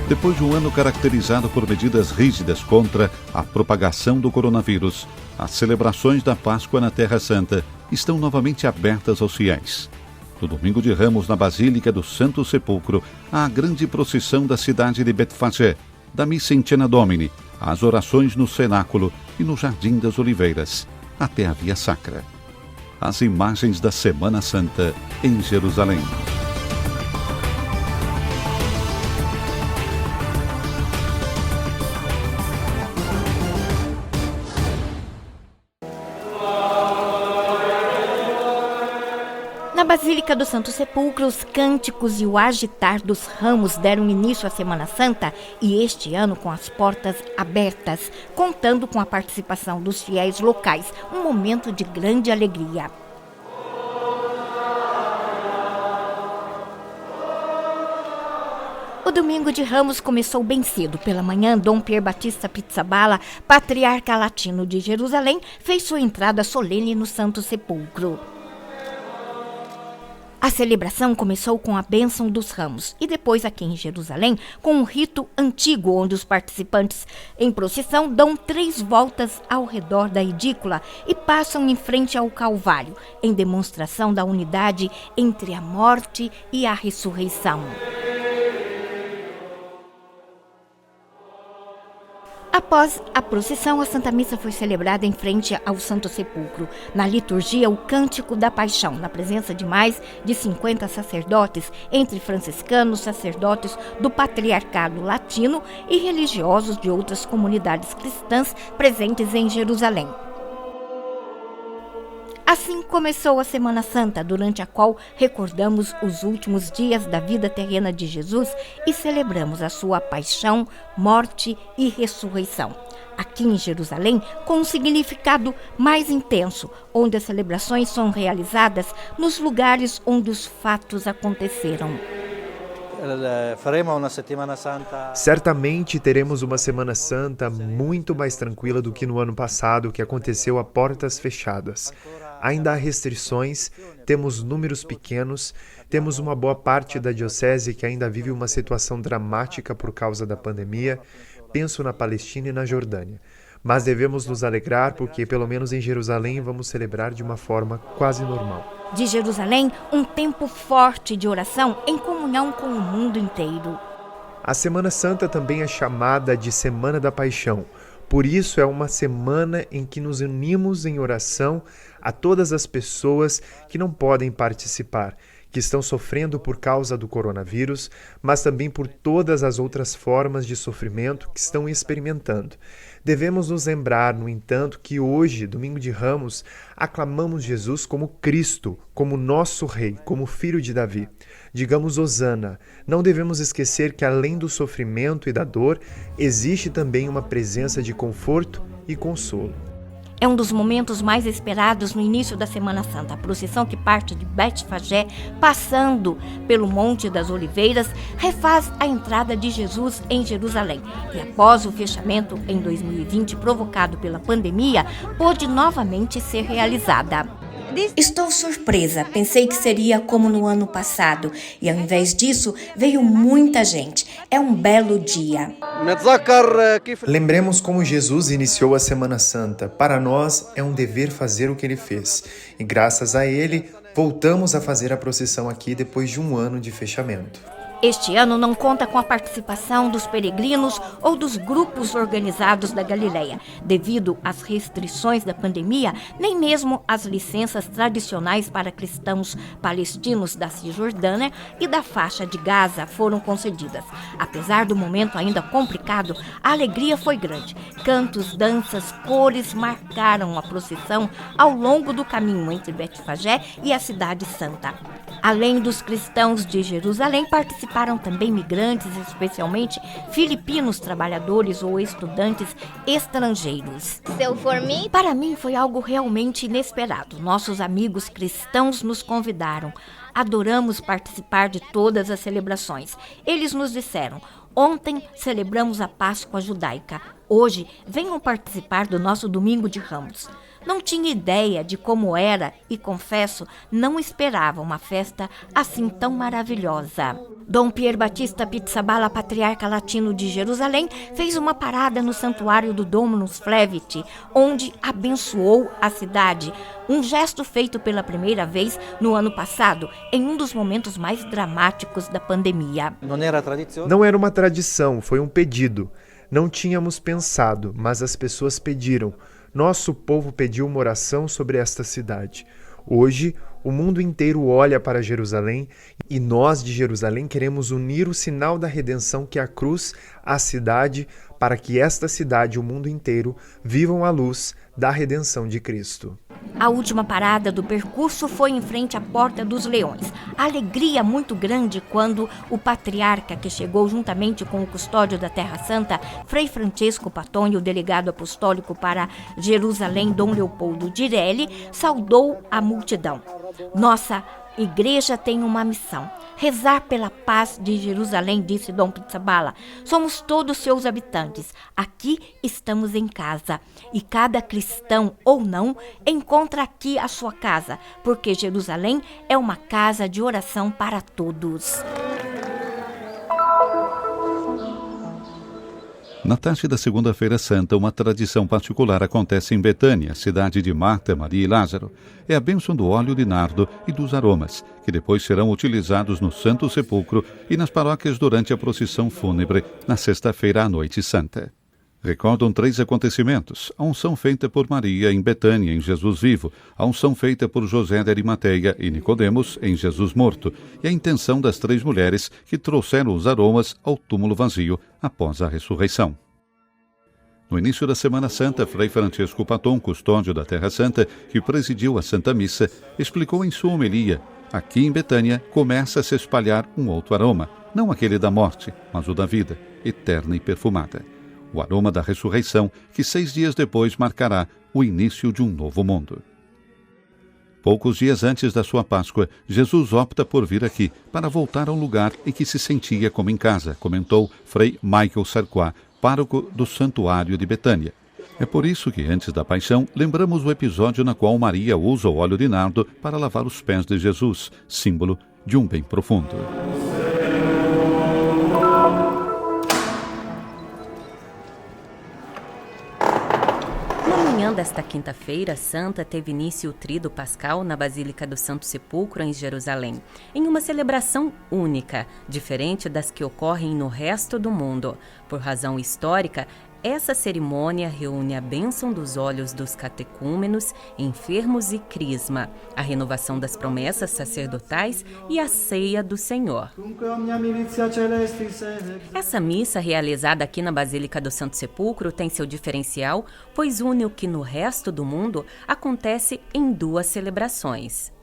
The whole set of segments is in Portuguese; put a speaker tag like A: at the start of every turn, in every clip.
A: Depois de um ano caracterizado por medidas rígidas contra a propagação do coronavírus, as celebrações da Páscoa na Terra Santa estão novamente abertas aos fiéis. No domingo de Ramos, na Basílica do Santo Sepulcro, há a grande procissão da cidade de Betfagé, da Missa in Cena Domini, as orações no cenáculo e no Jardim das Oliveiras, até a Via Sacra. As imagens da Semana Santa em Jerusalém.
B: Na Basílica do Santo Sepulcro, os cânticos e o agitar dos ramos deram início à Semana Santa e este ano com as portas abertas, contando com a participação dos fiéis locais, um momento de grande alegria. O domingo de Ramos começou bem cedo. Pela manhã, Dom Pier Battista Pizzaballa, patriarca latino de Jerusalém, fez sua entrada solene no Santo Sepulcro. A celebração começou com a bênção dos ramos e depois aqui em Jerusalém com um rito antigo onde os participantes em procissão dão 3 voltas ao redor da edícula e passam em frente ao Calvário, em demonstração da unidade entre a morte e a ressurreição. Após a procissão, a Santa Missa foi celebrada em frente ao Santo Sepulcro. Na liturgia, o Cântico da Paixão, na presença de mais de 50 sacerdotes, entre franciscanos, sacerdotes do Patriarcado Latino e religiosos de outras comunidades cristãs presentes em Jerusalém. Assim começou a Semana Santa, durante a qual recordamos os últimos dias da vida terrena de Jesus e celebramos a sua paixão, morte e ressurreição. Aqui em Jerusalém, com um significado mais intenso, onde as celebrações são realizadas nos lugares onde os fatos aconteceram.
C: Certamente teremos uma Semana Santa muito mais tranquila do que no ano passado, que aconteceu a portas fechadas. Ainda há restrições, temos números pequenos, temos uma boa parte da diocese que ainda vive uma situação dramática por causa da pandemia, penso na Palestina e na Jordânia. Mas devemos nos alegrar porque, pelo menos em Jerusalém, vamos celebrar de uma forma quase normal.
B: De Jerusalém, um tempo forte de oração em comunhão com o mundo inteiro.
C: A Semana Santa também é chamada de Semana da Paixão. Por isso, é uma semana em que nos unimos em oração a todas as pessoas que não podem participar, que estão sofrendo por causa do coronavírus, mas também por todas as outras formas de sofrimento que estão experimentando. Devemos nos lembrar, no entanto, que hoje, domingo de Ramos, aclamamos Jesus como Cristo, como nosso Rei, como Filho de Davi. Digamos Hosana. Não devemos esquecer que, além do sofrimento e da dor, existe também uma presença de conforto e consolo.
B: É um dos momentos mais esperados no início da Semana Santa. A procissão que parte de Betfagé, passando pelo Monte das Oliveiras, refaz a entrada de Jesus em Jerusalém. E após o fechamento em 2020, provocado pela pandemia, pôde novamente ser realizada. Estou surpresa, pensei que seria como no ano passado e ao invés disso veio muita gente. É um belo dia.
C: Lembremos como Jesus iniciou a Semana Santa. Para nós é um dever fazer o que ele fez e graças a ele voltamos a fazer a procissão aqui depois de um ano de fechamento.
B: Este ano não conta com a participação dos peregrinos ou dos grupos organizados da Galileia. Devido às restrições da pandemia, nem mesmo as licenças tradicionais para cristãos palestinos da Cisjordânia e da faixa de Gaza foram concedidas. Apesar do momento ainda complicado, a alegria foi grande. Cantos, danças, cores marcaram a procissão ao longo do caminho entre Betfagé e a Cidade Santa. Além dos cristãos de Jerusalém, participaram também migrantes, especialmente filipinos, trabalhadores ou estudantes estrangeiros. Para mim foi algo realmente inesperado. Nossos amigos cristãos nos convidaram. Adoramos participar de todas as celebrações. Eles nos disseram: ontem celebramos a Páscoa judaica. Hoje, venham participar do nosso Domingo de Ramos. não tinha ideia de como era e, confesso, não esperava uma festa assim tão maravilhosa. Dom Pier Battista Pizzaballa, patriarca latino de Jerusalém, fez uma parada no santuário do Dominus Flevit, onde abençoou a cidade, um gesto feito pela primeira vez no ano passado, em um dos momentos mais dramáticos da pandemia.
C: Não era uma tradição, foi um pedido. Não tínhamos pensado, mas as pessoas pediram. Nosso povo pediu uma oração sobre esta cidade. Hoje, o mundo inteiro olha para Jerusalém e nós de Jerusalém queremos unir o sinal da redenção que é a cruz à cidade, para que esta cidade e o mundo inteiro vivam a luz da redenção de Cristo.
B: A última parada do percurso foi em frente à Porta dos Leões. Alegria muito grande quando o patriarca, que chegou juntamente com o custódio da Terra Santa, Frei Francesco Patoni, o delegado apostólico para Jerusalém, Dom Leopoldo Direlli, saudou a multidão. Nossa igreja tem uma missão: rezar pela paz de Jerusalém, disse Dom Pizzaballa. Somos todos seus habitantes. Aqui estamos em casa. E cada cristão ou não encontra aqui a sua casa, porque Jerusalém é uma casa de oração para todos.
A: Na tarde da Segunda-feira Santa, uma tradição particular acontece em Betânia, cidade de Marta, Maria e Lázaro. É a bênção do óleo de nardo e dos aromas, que depois serão utilizados no Santo Sepulcro e nas paróquias durante a procissão fúnebre na sexta-feira à noite santa. Recordam 3 acontecimentos: a unção feita por Maria em Betânia, em Jesus vivo, a unção feita por José de Arimateia e Nicodemos, em Jesus morto, e a intenção das 3 mulheres que trouxeram os aromas ao túmulo vazio após a ressurreição. No início da Semana Santa, Frei Francesco Patton, custódio da Terra Santa, que presidiu a Santa Missa, explicou em sua homilia: aqui em Betânia começa a se espalhar um outro aroma, não aquele da morte, mas o da vida, eterna e perfumada. O aroma da ressurreição, que 6 dias depois marcará o início de um novo mundo. Poucos dias antes da sua Páscoa, Jesus opta por vir aqui, para voltar ao lugar em que se sentia como em casa, comentou Frei Michael Sarquá, pároco do Santuário de Betânia. É por isso que, antes da paixão, lembramos o episódio na qual Maria usa o óleo de nardo para lavar os pés de Jesus, símbolo de um bem profundo.
D: Desta quinta-feira santa teve início o Tríduo Pascal na Basílica do Santo Sepulcro, em Jerusalém, em uma celebração única, diferente das que ocorrem no resto do mundo. Por razão histórica, essa cerimônia reúne a bênção dos olhos dos catecúmenos, enfermos e crisma, a renovação das promessas sacerdotais e a ceia do Senhor. Essa missa, realizada aqui na Basílica do Santo Sepulcro, tem seu diferencial, pois une o que no resto do mundo acontece em 2 celebrações.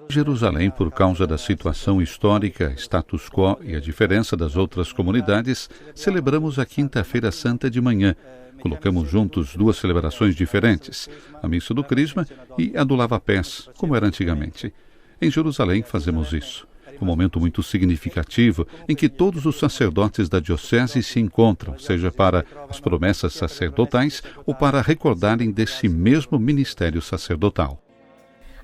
A: Jerusalém, por causa da situação histórica, status quo e a diferença das outras comunidades, celebramos a Quinta-feira Santa de manhã. Colocamos juntos 2 celebrações diferentes, a Missa do Crisma e a do Lava-Pés, como era antigamente. Em Jerusalém fazemos isso. É um momento muito significativo em que todos os sacerdotes da diocese se encontram, seja para as promessas sacerdotais ou para recordarem desse mesmo ministério sacerdotal.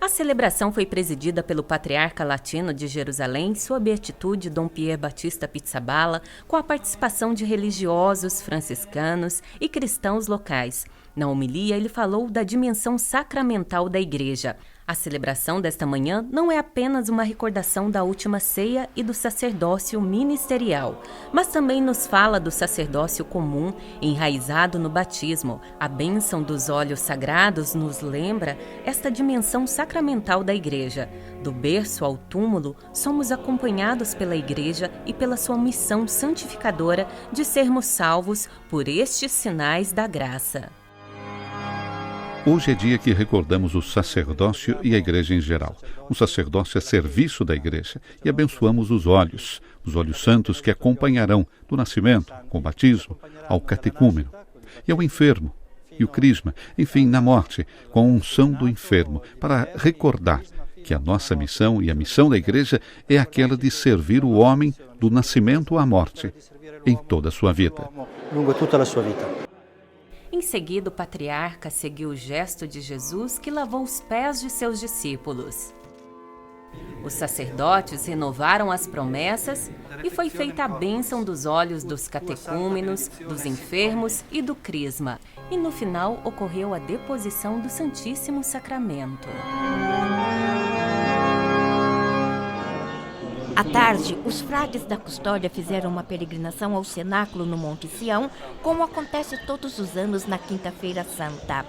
D: A celebração foi presidida pelo patriarca latino de Jerusalém, Sua Beatitude Dom Pier Battista Pizzaballa, com a participação de religiosos, franciscanos e cristãos locais. Na homilia, ele falou da dimensão sacramental da Igreja. A celebração desta manhã não é apenas uma recordação da última ceia e do sacerdócio ministerial, mas também nos fala do sacerdócio comum, enraizado no batismo. A bênção dos óleos sagrados nos lembra esta dimensão sacramental da Igreja. Do berço ao túmulo, somos acompanhados pela Igreja e pela sua missão santificadora de sermos salvos por estes sinais da graça.
A: Hoje é dia que recordamos o sacerdócio e a Igreja em geral. O sacerdócio é serviço da Igreja e abençoamos os olhos santos que acompanharão do nascimento, com o batismo, ao catecúmeno, e ao enfermo, e o crisma, enfim, na morte, com a unção do enfermo, para recordar que a nossa missão e a missão da Igreja é aquela de servir o homem do nascimento à morte, em toda a sua vida.
D: Em seguida, o patriarca seguiu o gesto de Jesus, que lavou os pés de seus discípulos. Os sacerdotes renovaram as promessas e foi feita a bênção dos olhos dos catecúmenos, dos enfermos e do crisma. E no final ocorreu a deposição do Santíssimo Sacramento.
B: À tarde, os frades da custódia fizeram uma peregrinação ao cenáculo no Monte Sião, como acontece todos os anos na Quinta-feira Santa.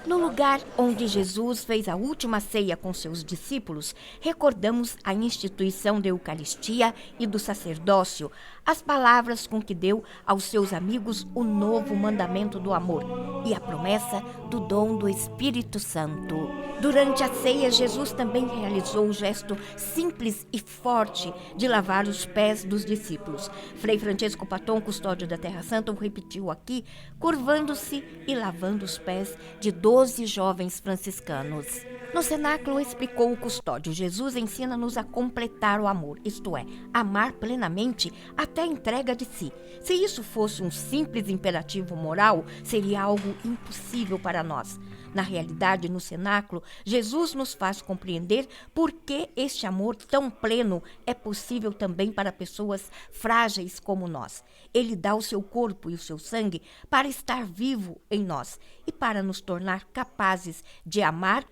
B: No lugar onde Jesus fez a última ceia com seus discípulos, recordamos a instituição da Eucaristia e do sacerdócio, as palavras com que deu aos seus amigos o novo mandamento do amor e a promessa do dom do Espírito Santo. Durante a ceia, Jesus também realizou o gesto simples e forte de lavar os pés dos discípulos. Frei Francesco Paton, custódio da Terra Santa, o repetiu aqui, curvando-se e lavando os pés de 12 jovens franciscanos. No cenáculo, explicou o custódio, Jesus ensina-nos a completar o amor, isto é, amar plenamente até a entrega de si. Se isso fosse um simples imperativo moral, seria algo impossível para nós. Na realidade, no cenáculo, Jesus nos faz compreender por que este amor tão pleno é possível também para pessoas frágeis como nós. Ele dá o seu corpo e o seu sangue para estar vivo em nós e para nos tornar capazes de amar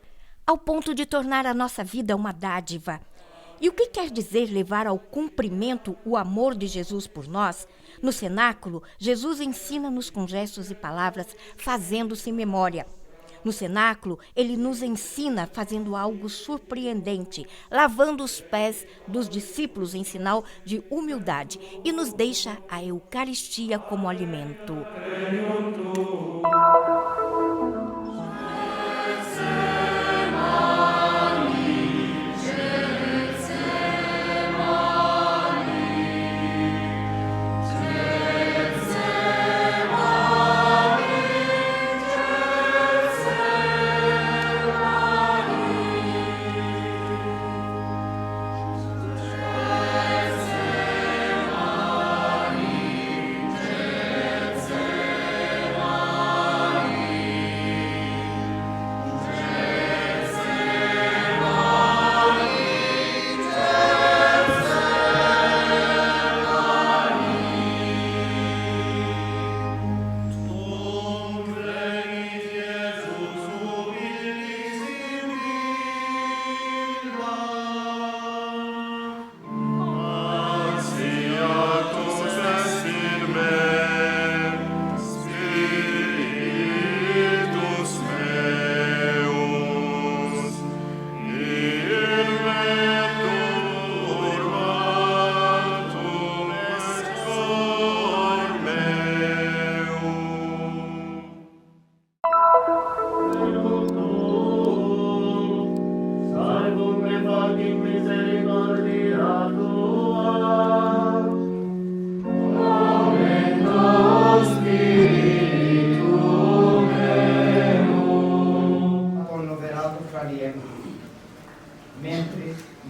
B: ao ponto de tornar a nossa vida uma dádiva. E o que quer dizer levar ao cumprimento o amor de Jesus por nós? No cenáculo, Jesus ensina-nos com gestos e palavras, fazendo-se memória. No cenáculo, ele nos ensina fazendo algo surpreendente, lavando os pés dos discípulos em sinal de humildade e nos deixa a Eucaristia como alimento.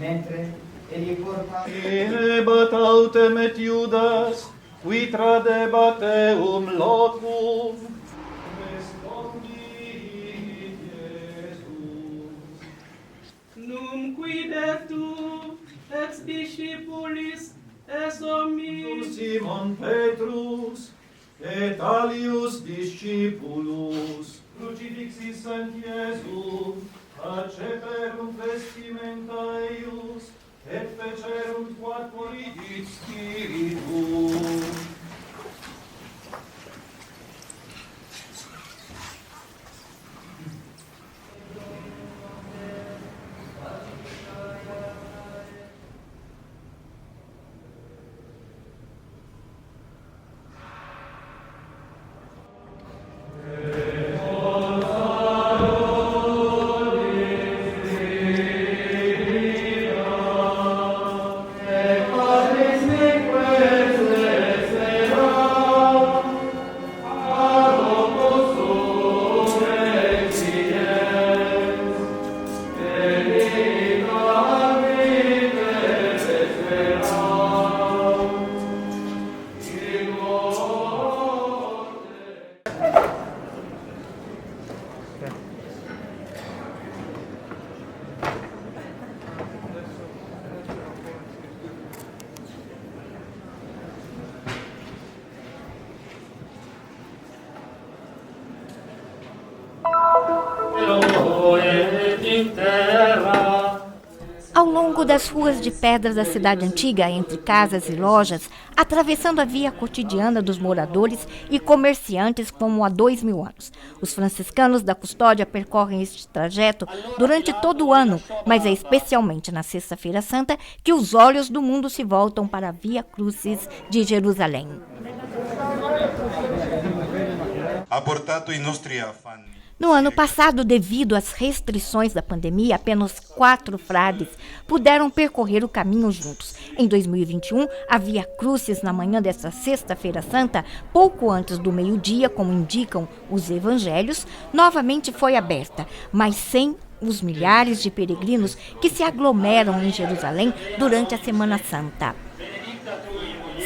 E: mentre egli portava
F: Ebat autem et Iudas, qui tradebat eum lotum. Respondit Iesus.
G: Num quide tu ex discipulis es omnis
F: Simon Petrus, et alius discipulus. Crucifixis ent Iesu, acceperunt vestimenta eius, et fecerunt quod polidit spiritum.
E: Padre
B: Ao longo das ruas de pedra da cidade antiga, entre casas e lojas, atravessando a via cotidiana dos moradores e comerciantes como há 2000 anos. Os franciscanos da Custódia percorrem este trajeto durante todo o ano, mas é especialmente na Sexta-feira Santa que os olhos do mundo se voltam para a Via Crucis de Jerusalém. No ano passado, devido às restrições da pandemia, apenas 4 frades puderam percorrer o caminho juntos. Em 2021, a Via Crucis, na manhã desta Sexta-feira Santa, pouco antes do meio-dia, como indicam os evangelhos, novamente foi aberta, mas sem os milhares de peregrinos que se aglomeram em Jerusalém durante a Semana Santa.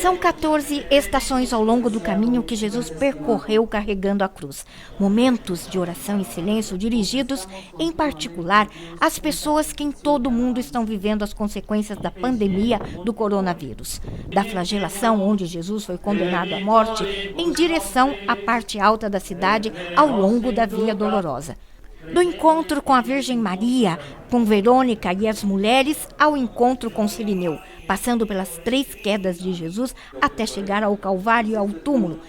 B: São 14 estações ao longo do caminho que Jesus percorreu carregando a cruz. Momentos de oração e silêncio dirigidos, em particular, às pessoas que em todo o mundo estão vivendo as consequências da pandemia do coronavírus. Da flagelação, onde Jesus foi condenado à morte, em direção à parte alta da cidade ao longo da Via Dolorosa. Do encontro com a Virgem Maria, com Verônica e as mulheres, ao encontro com Cirineu, passando pelas 3 quedas de Jesus até chegar ao Calvário e ao túmulo.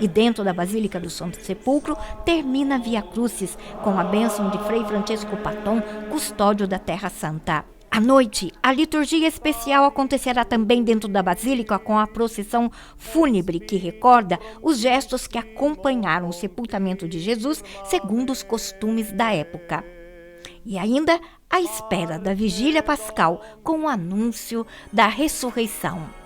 B: E dentro da Basílica do Santo Sepulcro, termina a Via Crucis com a bênção de Frei Francisco Paton, custódio da Terra Santa. À noite, a liturgia especial acontecerá também dentro da Basílica com a procissão fúnebre que recorda os gestos que acompanharam o sepultamento de Jesus segundo os costumes da época. E ainda a espera da Vigília Pascal com o anúncio da ressurreição.